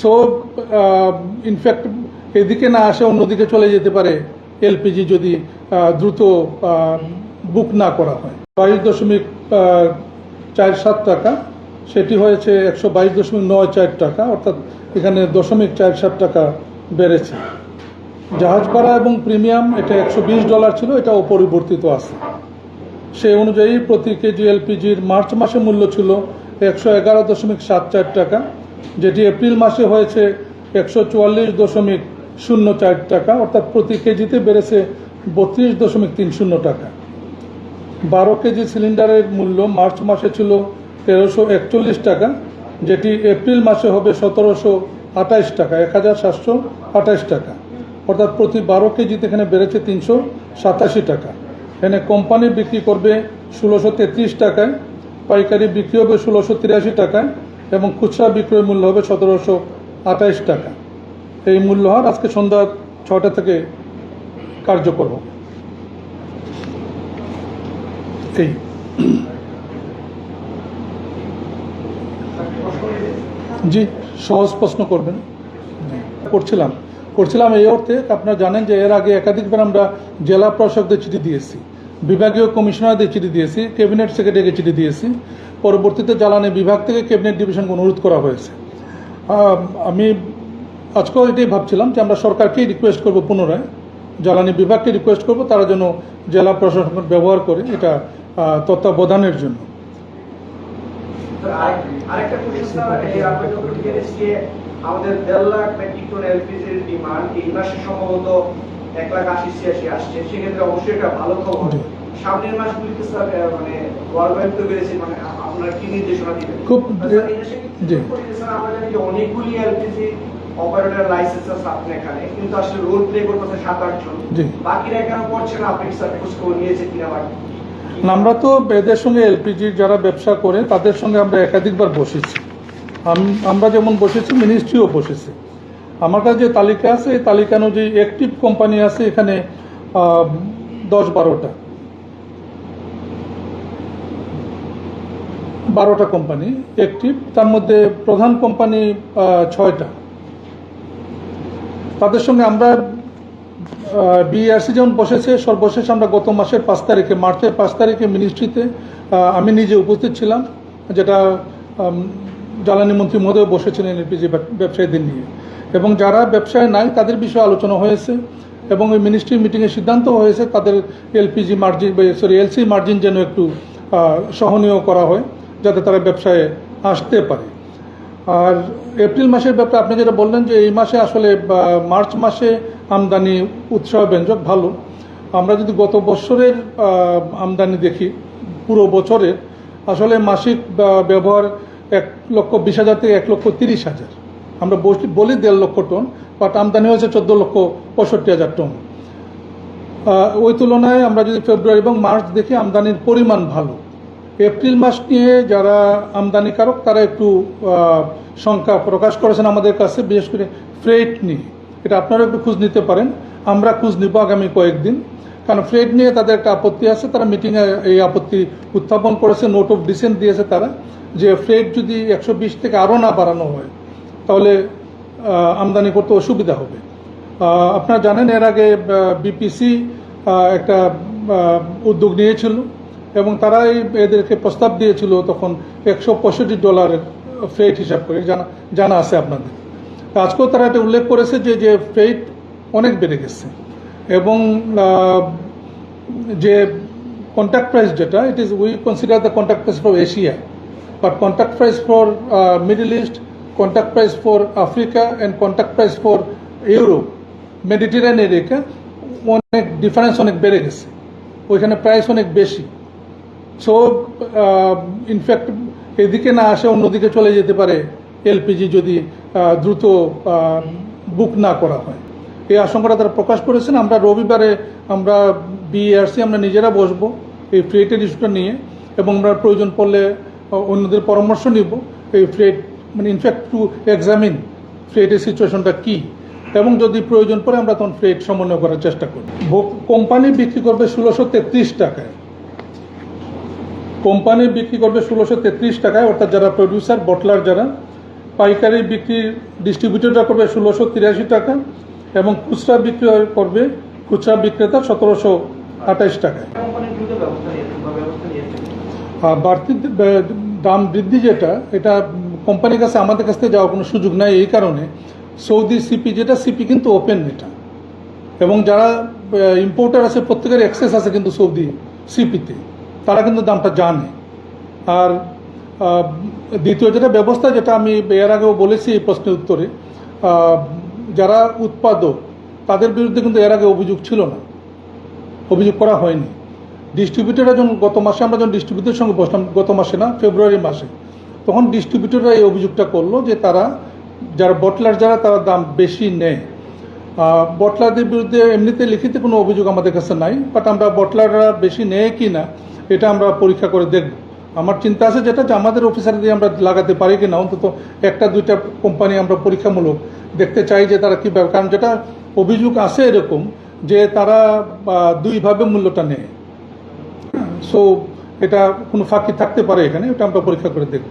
So in fact এদিকে না আসে অন্যদিকে চলে যেতে পারে এলপিজি যদি দ্রুত বুক না করা হয়। 22.47 টাকা, সেটি হয়েছে 122.94 টাকা, অর্থাৎ এখানে 0.47 টাকা বেড়েছে। জাহাজ ভাড়া এবং প্রিমিয়াম এটা $120 ছিল, এটা অপরিবর্তিত আছে। সেই অনুযায়ী প্রতি কেজি এলপিজির মার্চ মাসে মূল্য ছিল 111.74 টাকা, যেটি এপ্রিল মাসে হয়েছে 144.04 টাকা, অর্থাৎ প্রতি কেজিতে বেড়েছে 32.30 টাকা। 12 কেজি সিলিন্ডারের মূল্য মার্চ মাসে ছিল 1341 টাকা, যেটি এপ্রিল মাসে হবে 1728 টাকা, 1728 টাকা, অর্থাৎ প্রতি 12 কেজিতে এখানে বেড়েছে 387 টাকা। এখানে কোম্পানি বিক্রি করবে 1633 টাকায়, পাইকারি বিক্রি হবে 1683 টাকায় এবং খুচরা বিক্রয় মূল্য হবে 1728 টাকা। এই মূল্যহার আজকে সন্ধ্যা 6টা থেকে কার্যকর হবে। এই জি, সহজ প্রশ্ন করবেন। করছিলাম এই অর্থে, আপনারা জানেন যে এর আগে একাধিকবার আমরা জেলা প্রশাসকদের চিঠি দিয়েছি, বিভাগীয় কমিশনারদের চিঠি দিয়েছি, ক্যাবিনেট সেক্রেটারিকে চিঠি দিয়েছি। পরবর্তীতে জ্বালানি বিভাগ থেকে ক্যাবিনেট ডিভিশনকে অনুরোধ করা হয়েছে। আমি আজকেও এটাই ভাবছিলাম যে আমরা সরকারকেই রিকোয়েস্ট করব, পুনরায় জ্বালানি বিভাগকে রিকোয়েস্ট করব তারা যেন জেলা প্রশাসন ব্যবহার করে এটা তত্ত্বাবধানের জন্য। আরেকটা প্রশ্ন, আমাদের 1.5 লাখ মেট্রিক টন এলপিজির ডিমান্ড এই মাসে সম্ভবত 1,80,86 আসছে, সেক্ষেত্রে অবশ্যই এটা ভালো খবর। সামনের মাসগুলিতে মানে গভর্নমেন্ট তো বেড়েছে, মানে আপনারা কি নির্দেশনা দিবেন? খুব আমরা জানি যে অনেকগুলি এলপিজি অপারেটর লাইসেন্স আছে আপনার এখানে, কিন্তু আসলে রোল প্লে করতেছে 7-8 জন, বাকিরা কেন করছে না? আপনি সার্ভিস করে নিয়েছে কিনা? আমরা তো এদের সঙ্গে এলপিজির যারা ব্যবসা করে তাদের সঙ্গে আমরা একাধিকবার বসেছি। আমরা যেমন বসেছি, মিনিস্ট্রিও বসেছে। আমার কাছে যে তালিকা আছে, এই তালিকা অনুযায়ী অ্যাক্টিভ কোম্পানি আছে এখানে 12টা কোম্পানি অ্যাক্টিভ, তার মধ্যে প্রধান কোম্পানি 6টা। তাদের সঙ্গে আমরা বিআরসি যেমন বসেছে, সর্বশেষ আমরা গত মাসের 5 তারিখে, মার্চের 5 তারিখে মিনিস্ট্রিতে আমি নিজে উপস্থিত ছিলাম, যেটা জ্বালানি মন্ত্রী মহোদয় বসেছিলেন এলপিজি ব্যবসায়ীদের নিয়ে, এবং যারা ব্যবসায় নাই তাদের বিষয়ে আলোচনা হয়েছে এবং ওই মিনিস্ট্রি মিটিংয়ে সিদ্ধান্ত হয়েছে তাদের এলপিজি মার্জিন এলসি মার্জিন যেন একটু সহনীয় করা হয়, যাতে তারা ব্যবসায় আসতে পারে। আর এপ্রিল মাসের ব্যাপারে আপনি যেটা বললেন যে এই মাসে আসলে মার্চ মাসে আমদানি উৎসাহব্যঞ্জক ভালো। আমরা যদি গত বছরের আমদানি দেখি, পুরো বছরে আসলে মাসিক ব্যবহার 1,20,000 থেকে 1,30,000। আমরা বলি 1.5 লক্ষ টন, বাট আমদানি হয়েছে 14,65,000 টন। ওই তুলনায় আমরা যদি ফেব্রুয়ারি এবং মার্চ দেখি, আমদানির পরিমাণ ভালো। এপ্রিল মাস নিয়ে যারা আমদানিকারক তারা একটু শঙ্কা প্রকাশ করেছেন আমাদের কাছে, বিশেষ করে ফ্রেট নিয়ে। এটা আপনারা একটু খোঁজ নিতে পারেন, আমরা খোঁজ নিব আগামী কয়েকদিন, কারণ ফ্রেট নিয়ে তাদের একটা আপত্তি আছে। তারা মিটিংয়ে এই আপত্তি উত্থাপন করেছে, নোট অফ ডিসেন্ট দিয়েছে তারা, যে ফ্রেট যদি 120 থেকে আরও না বাড়ানো হয় তাহলে আমদানি করতে অসুবিধা হবে। আপনারা জানেন এর আগে বিপিসি একটা উদ্যোগ নিয়েছিল এবং তারাই এদেরকে প্রস্তাব দিয়েছিল তখন $165 ফ্রেট হিসাব করে, জানা আছে আপনাদের। আজকেও তারা এটা উল্লেখ করেছে যে ফ্রেট অনেক বেড়ে গেছে এবং যে কন্ট্রাক্ট প্রাইস যেটা, it is we consider the contract price for Asia, but contract price for middle east, contract price for Africa and contract price for Europe, Mediterranean area অনেক ডিফারেন্স, অনেক বেড়ে গেছে, ওইখানে প্রাইস অনেক বেশি। সো ইনফ্যাক্ট এদিকে না আসে অন্যদিকে চলে যেতে পারে এলপিজি যদি দ্রুত বুক না করা হয়। এই আশঙ্কাটা তারা প্রকাশ করেছেন। আমরা রবিবারে আমরা বিআরসি আমরা নিজেরা বসবো এই ফ্রেটের ইস্যুটা নিয়ে, এবং আমরা প্রয়োজন পড়লে অন্যদের পরামর্শ নিব এই ফ্রেট, মানে ইনফ্যাক্ট টু এক্সামিন ফ্রেটের সিচুয়েশনটা কী, এবং যদি প্রয়োজন পড়ে আমরা তখন ফ্রেট সমন্বয় করার চেষ্টা করি। কোম্পানি বিক্রি করবে 1633 টাকায়, কোম্পানি বিক্রি করবে 1633 টাকায়, অর্থাৎ যারা প্রডিউসার বটলার যারা পাইকারি বিক্রি ডিস্ট্রিবিউটররা করবে 1683 টাকা এবং খুচরা বিক্রি করবে খুচরা বিক্রেতা 1728 টাকায়। কোম্পানির বিরুদ্ধে ব্যবস্থা নিয়েছেন। আর বাড়তি দাম বৃদ্ধি যেটা, এটা কোম্পানির কাছে আমাদের কাছ থেকে যাওয়ার কোনো সুযোগ নাই। এই কারণে সৌদি সিপি যেটা, সিপি কিন্তু ওপেন এটা, এবং যারা ইম্পোর্টার আছে প্রত্যেকের অ্যাক্সেস আছে কিন্তু সৌদি সিপিতে, তারা কিন্তু দামটা জানে। আর দ্বিতীয় যেটা ব্যবস্থা, যেটা আমি এর আগেও বলেছি এই প্রশ্নের উত্তরে, যারা উৎপাদক তাদের বিরুদ্ধে কিন্তু এর আগে অভিযোগ ছিল না, অভিযোগ করা হয়নি। ডিস্ট্রিবিউটররা যখন গত মাসে আমরা যখন ডিস্ট্রিবিউটরের সঙ্গে বসলাম, গত মাসে না ফেব্রুয়ারি মাসে, তখন ডিস্ট্রিবিউটররা এই অভিযোগটা করলো যে তারা যারা বটলার যারা তারা দাম বেশি নেয়। বটলারদের বিরুদ্ধে এমনিতে লিখিত কোনো অভিযোগ আমাদের কাছে নাই, বাট আমরা বটলাররা বেশি নেয় কি না এটা আমরা পরীক্ষা করে দেখব। আমার চিন্তা আছে যেটা, যে আমাদের অফিসার দিয়ে আমরা লাগাতে পারি কি না, অন্তত একটা দুইটা কোম্পানি আমরা পরীক্ষামূলক দেখতে চাই যে তারা কীভাবে, কারণ যেটা অভিযোগ আছে এরকম যে তারা দুইভাবে মূল্যটা নেয়। সো এটা কোনো ফাঁকি থাকতে পারে এখানে, এটা আমরা পরীক্ষা করে দেখব।